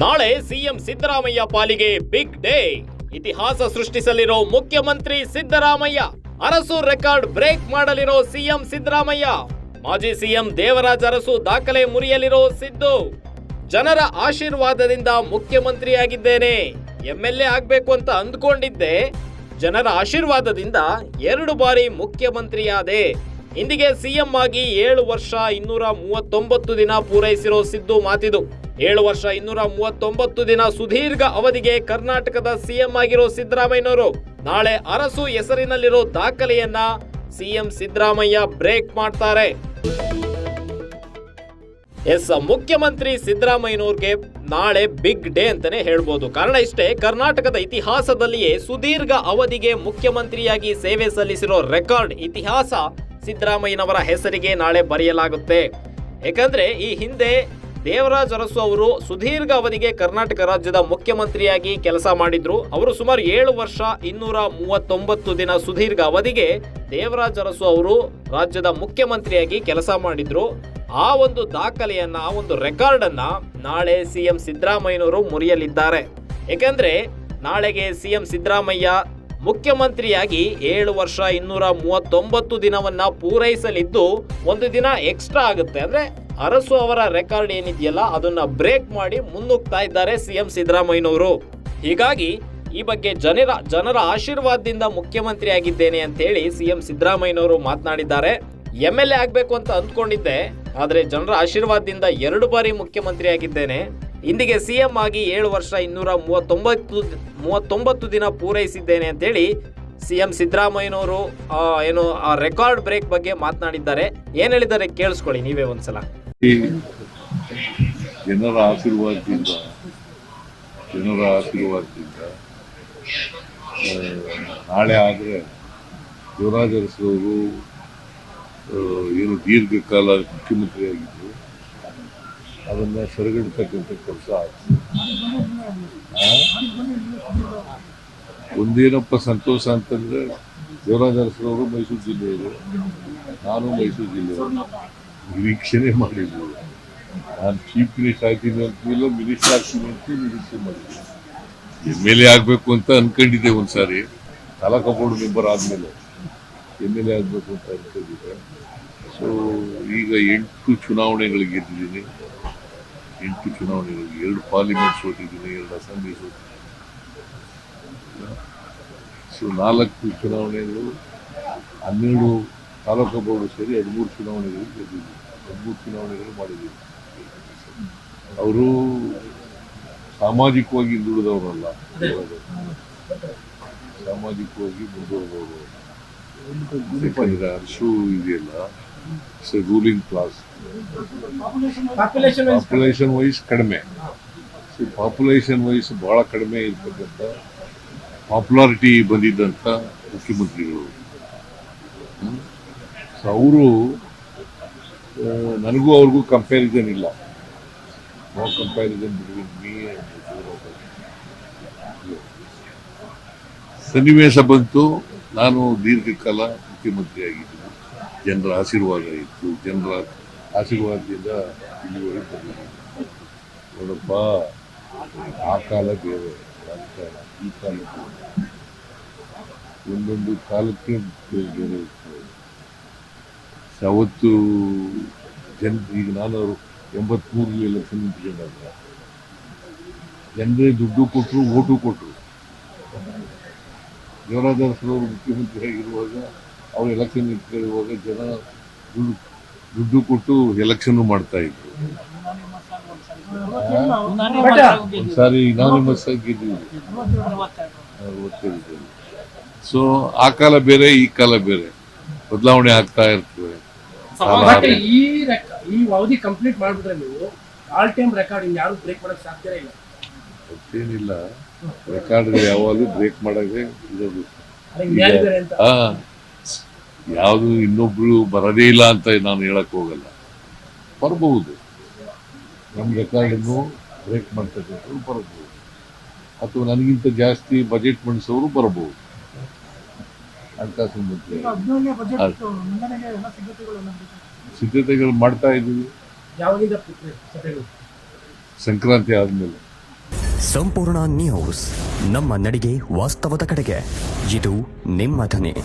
ನಾಳೆ ಸಿಎಂ ಸಿದ್ದರಾಮಯ್ಯ ಪಾಲಿಗೆ big day. ಇತಿಹಾಸ ಸೃಷ್ಟಿಸಲಿರೋ ಮುಖ್ಯಮಂತ್ರಿ ಸಿದ್ದರಾಮಯ್ಯ. ಅರಸು ರೆಕಾರ್ಡ್ ಬ್ರೇಕ್ ಮಾಡಲಿರೋ ಸಿಎಂ ಸಿದ್ದರಾಮಯ್ಯ. ಮಾಜಿ ಸಿಎಂ ದೇವರಾಜ ಅರಸು ದಾಖಲೆ ಮುರಿಯಲಿರೋ ಸಿದ್ದು. ಜನರ ಆಶೀರ್ವಾದದಿಂದ ಮುಖ್ಯಮಂತ್ರಿಯಾಗಿದ್ದೇನೆ. ಎಂಎಲ್ಎ ಆಗ್ಬೇಕು ಅಂತ ಅಂದ್ಕೊಂಡಿದ್ದೆ. ಜನರ ಆಶೀರ್ವಾದದಿಂದ 2 ಬಾರಿ ಮುಖ್ಯಮಂತ್ರಿಯಾದೆ. ಇಂದಿಗೆ ಸಿಎಂ ಆಗಿ 7 ವರ್ಷ 239 ದಿನ ಪೂರೈಸಿರೋ ಸಿದ್ದು ಮಾತಿದು. 7 ವರ್ಷ 239 ದಿನ ಸುದೀರ್ಘ ಅವಧಿಗೆ ಕರ್ನಾಟಕದ ಸಿಎಂ ಆಗಿರೋ ಸಿದ್ದರಾಮಯ್ಯನವರು ನಾಳೆ ಅರಸು ಹೆಸರಿನಲ್ಲಿರೋ ದಾಖಲೆಯನ್ನ ಸಿಎಂ ಸಿದ್ದರಾಮಯ್ಯ ಬ್ರೇಕ್ ಮಾಡ್ತಾರೆ. ಮುಖ್ಯಮಂತ್ರಿ ಸಿದ್ದರಾಮಯ್ಯನವ್ರಿಗೆ ನಾಳೆ ಬಿಗ್ ಡೇ ಅಂತಾನೆ ಹೇಳ್ಬೋದು. ಕಾರಣ ಇಷ್ಟೇ, ಕರ್ನಾಟಕದ ಇತಿಹಾಸದಲ್ಲಿಯೇ ಸುದೀರ್ಘ ಅವಧಿಗೆ ಮುಖ್ಯಮಂತ್ರಿಯಾಗಿ ಸೇವೆ ಸಲ್ಲಿಸಿರೋ ರೆಕಾರ್ಡ್ ಇತಿಹಾಸ ಸಿದ್ದರಾಮಯ್ಯನವರ ಹೆಸರಿಗೆ ನಾಳೆ ಬರೆಯಲಾಗುತ್ತೆ. ಯಾಕಂದ್ರೆ ಈ ಹಿಂದೆ ದೇವರಾಜ ಅರಸು ಅವರು ಸುದೀರ್ಘ ಅವಧಿಗೆ ಕರ್ನಾಟಕ ರಾಜ್ಯದ ಮುಖ್ಯಮಂತ್ರಿಯಾಗಿ ಕೆಲಸ ಮಾಡಿದ್ರು. ಅವರು ಸುಮಾರು 7 ವರ್ಷ 239 ದಿನ ಸುದೀರ್ಘ ಅವಧಿಗೆ ದೇವರಾಜ ಅರಸು ಅವರು ರಾಜ್ಯದ ಮುಖ್ಯಮಂತ್ರಿಯಾಗಿ ಕೆಲಸ ಮಾಡಿದ್ರು. ಆ ಒಂದು ದಾಖಲೆಯನ್ನ, ಆ ಒಂದು ರೆಕಾರ್ಡ್ ಅನ್ನ ನಾಳೆ ಸಿಎಂ ಸಿದ್ದರಾಮಯ್ಯನವರು ಮುರಿಯಲಿದ್ದಾರೆ. ಯಾಕಂದ್ರೆ ನಾಳೆಗೆ ಸಿಎಂ ಸಿದ್ದರಾಮಯ್ಯ ಮುಖ್ಯಮಂತ್ರಿಯಾಗಿ 7 ವರ್ಷ 239 ದಿನವನ್ನ ಪೂರೈಸಲಿದ್ದು, ಒಂದು ದಿನ ಎಕ್ಸ್ಟ್ರಾ ಆಗುತ್ತೆ. ಅಂದ್ರೆ ಅರಸು ಅವರ ರೆಕಾರ್ಡ್ ಏನಿದೆಯಲ್ಲ ಅದನ್ನ ಬ್ರೇಕ್ ಮಾಡಿ ಮುನ್ನುಗ್ತಾ ಇದ್ದಾರೆ ಸಿಎಂ ಸಿದ್ದರಾಮಯ್ಯನವರು. ಹೀಗಾಗಿ ಈ ಬಗ್ಗೆ ಜನರ ಆಶೀರ್ವಾದದಿಂದ ಮುಖ್ಯಮಂತ್ರಿ ಆಗಿದ್ದೇನೆ ಅಂತ ಹೇಳಿ ಸಿಎಂ ಸಿದ್ದರಾಮಯ್ಯನವರು ಮಾತನಾಡಿದ್ದಾರೆ. ಎಂಎಲ್ಎ ಆಗ್ಬೇಕು ಅಂತ ಅಂದ್ಕೊಂಡಿದ್ದೆ, ಆದ್ರೆ ಜನರ ಆಶೀರ್ವಾದದಿಂದ 2 ಬಾರಿ ಮುಖ್ಯಮಂತ್ರಿ ಆಗಿದ್ದೇನೆ. ಇಂದಿಗೆ ಸಿಎಂ ಆಗಿ 7 ವರ್ಷ 239 ದಿನ ಪೂರೈಸಿದ್ದೇನೆ ಅಂತೇಳಿ ಸಿಎಂ ಸಿದ್ದರಾಮಯ್ಯನವರು ಏನು ಆ ರೆಕಾರ್ಡ್ ಬ್ರೇಕ್ ಬಗ್ಗೆ ಮಾತನಾಡಿದ್ದಾರೆ. ಏನ್ ಹೇಳಿದ್ದಾರೆ ಕೇಳಿಸ್ಕೊಳ್ಳಿ ನೀವೇ ಒಂದ್ಸಲ. ಜನರ ಆಶೀರ್ವಾದದಿಂದ ನಾಳೆ ಆದರೆ ದೇವರಾಜ ಅರಸು ಅವರು ಏನು ದೀರ್ಘಕಾಲ ಮುಖ್ಯಮಂತ್ರಿ ಆಗಿದ್ರು ಅದನ್ನ ಸರಿಗಟ್ಟತಕ್ಕಂಥ ಕೆಲಸ ಆಯ್ತು. ಒಂದೇನಪ್ಪ ಸಂತೋಷ ಅಂತಂದ್ರೆ, ದೇವರಾಜ ಅರಸರವರು ಮೈಸೂರು ಜಿಲ್ಲೆಯವರು, ನಾನು ಮೈಸೂರು ಜಿಲ್ಲೆಯವರು. ನಿರೀಕ್ಷೆನೇ ಮಾಡಿದ್ರು ನಾನು ಚೀಫ್ ಮಿನಿಸ್ಟರ್ ಆಗ್ತೀನಿ ಅಂತಿಲ್ಲ, ಮಿನಿಸ್ಟರ್ ಆಗ್ತೀನಿ ಅಂತ ನಿರೀಕ್ಷೆ ಮಾಡಿದ್ದೆ. MLA ಆಗ್ಬೇಕು ಅಂತ ಅನ್ಕೊಂಡಿದ್ದೆ. ಒಂದ್ಸಾರಿ ತಾಲೂಕು ಬೋರ್ಡ್ ಮೆಂಬರ್ ಆದ್ಮೇಲೆ MLA ಆಗ್ಬೇಕು ಅಂತ ಅನ್ಕೊಂಡಿದ್ದೆ. ಸೊ ಈಗ 8 ಚುನಾವಣೆಗಳಿಗೆ ಗೆದ್ದಿದ್ದೀನಿ. 8 ಚುನಾವಣೆಗಳಿಗೆ 2 ಪಾರ್ಲಿಮೆಂಟ್ ಸೋತಿದ್ದೀನಿ, 2 ಅಸೆಂಬ್ಲಿ ಸೋತಿದ್ದೀನಿ. ಸೊ 4 ಚುನಾವಣೆಗಳು, 12 ತಾಲೂಕು ಬೋರ್ಡ್ ಸೇರಿ 13 ಚುನಾವಣೆಗಳು ಗೆದ್ದಿದ್ದೀನಿ. 13 ಚುನಾವಣೆಗಳು ಮಾಡಿದ್ದೀನಿ. ಅವರು ಸಾಮಾಜಿಕವಾಗಿ ಹಿಂದುಳಿದವರಲ್ಲ, ಸಾಮಾಜಿಕವಾಗಿ ಮುಂದುವರೆದವರು. ಅರಸು ಇದೆಯಲ್ಲ, ರೂಲಿಂಗ್ ಕ್ಲಾಸ್, ಪಾಪ್ಯುಲೇಷನ್ ವೈಸ್ ಕಡಿಮೆ. ಪಾಪ್ಯುಲೇಷನ್ ವೈಸ್ ಬಹಳ ಕಡಿಮೆ ಇರ್ತಕ್ಕಂಥ ಪಾಪ್ಯುಲಾರಿಟಿ ಬಂದಿದ್ದಂಥ ಮುಖ್ಯಮಂತ್ರಿಗಳು. ಸೊ ಅವರು, ನನಗೂ ಅವ್ರಿಗೂ ಕಂಪ್ಯಾರಿಸನ್ ಇಲ್ಲ. No comparison between me and ಸನ್ನಿವೇಶ ಬಂತು. ನಾನು ದೀರ್ಘಕಾಲ ಮುಖ್ಯಮಂತ್ರಿ ಆಗಿದ್ದೀನಿ. ಜನರ ಆಶೀರ್ವಾದ ಇತ್ತು. ಜನರ ಆಶೀರ್ವಾದದಿಂದ ಇಲ್ಲಿವರೆಗೆ ಬಂದಿದ್ದೀನಿ. ನೋಡಪ್ಪ, ಆ ಕಾಲ ಬೇರೆ, ರಾಜಕಾರಣ ಈ ಕಾಲ ಒಂದೊಂದು ಕಾಲಕ್ಕೆ ಬೇರೆ ಇತ್ತು. ಅವತ್ತು ಈಗ ನಾನು 83 ಎಲೆಕ್ಷನ್ ನಿಂತ್ಕೊಂಡಾಗ ಜನರೇ ದುಡ್ಡು ಕೊಟ್ಟರು, ಓಟು ಕೊಟ್ಟರು. ದೇವರಾಜ ಅರಸರವರು ಮುಖ್ಯಮಂತ್ರಿ ಆಗಿರುವಾಗ, ಅವ್ರು ಎಲೆಕ್ಷನ್ ನಿಂತ್ಕೊಳ್ಳುವಾಗ ಜನ ದುಡ್ಡು ಕೊಟ್ಟು ಎಲೆಕ್ಷನ್ ಮಾಡ್ತಾ ಇದ್ರು. ಒಂದ್ಸಾರಿ ಯುನಾನಿಮಸ್ ಆಗಿ ಗೆದ್ದಿದ್ವಿ 65. ಸೊ ಆ ಕಾಲ ಬೇರೆ, ಈ ಕಾಲ ಬೇರೆ, ಬದಲಾವಣೆ ಆಗ್ತಾ ಇರ್ತದೆ. ಈ ಅವಧಿ ಕಂಪ್ಲೀಟ್ ಮಾಡಿಬಿಟ್ರೆ ನೀವು ಆಲ್ ಟೈಮ್ ರೆಕಾರ್ಡ್ ಯಾರು ಬ್ರೇಕ್ ಮಾಡಕ್ ಸಾಧ್ಯ ಇಲ್ಲ. ಮತ್ತೇನಿಲ್ಲ, ರೆಕಾರ್ಡ್ ಯಾವಾಗಲೂ ಬ್ರೇಕ್ ಮಾಡಕ್ಕೆ ಇರೋದು. ಯಾವುದು ಇನ್ನೊಬ್ರು ಬರೋದೇ ಇಲ್ಲ ಅಂತ ನಾನು ಹೇಳಕ್ ಹೋಗಲ್ಲ. ಬರಬಹುದು, ನಮ್ಮ ರೆಕಾರ್ಡನ್ನು ಬ್ರೇಕ್ ಮಾಡ್ತಕ್ಕಂಥವ್ರು ಬರಬಹುದು, ಅಥವಾ ನನಗಿಂತ ಜಾಸ್ತಿ ಬಜೆಟ್ ಮಂಡಿಸೋರು ಬರಬಹುದು. ಹಣಕಾಸು ಮಂತ್ರಿ ಸಿದ್ಧತೆಗಳು ಮಾಡ್ತಾ ಇದ್ದೀವಿ. ಸಂಕ್ರಾಂತಿ ಆದ್ಮೇಲೆ ಸಂಪೂರ್ಣ ನ್ಯೂಸ್, ನಮ್ಮ ನಡಿಗೆ ವಾಸ್ತವದ ಕಡೆಗೆ. ಇದು ನಿಮ್ಮ ಧ್ವನಿ.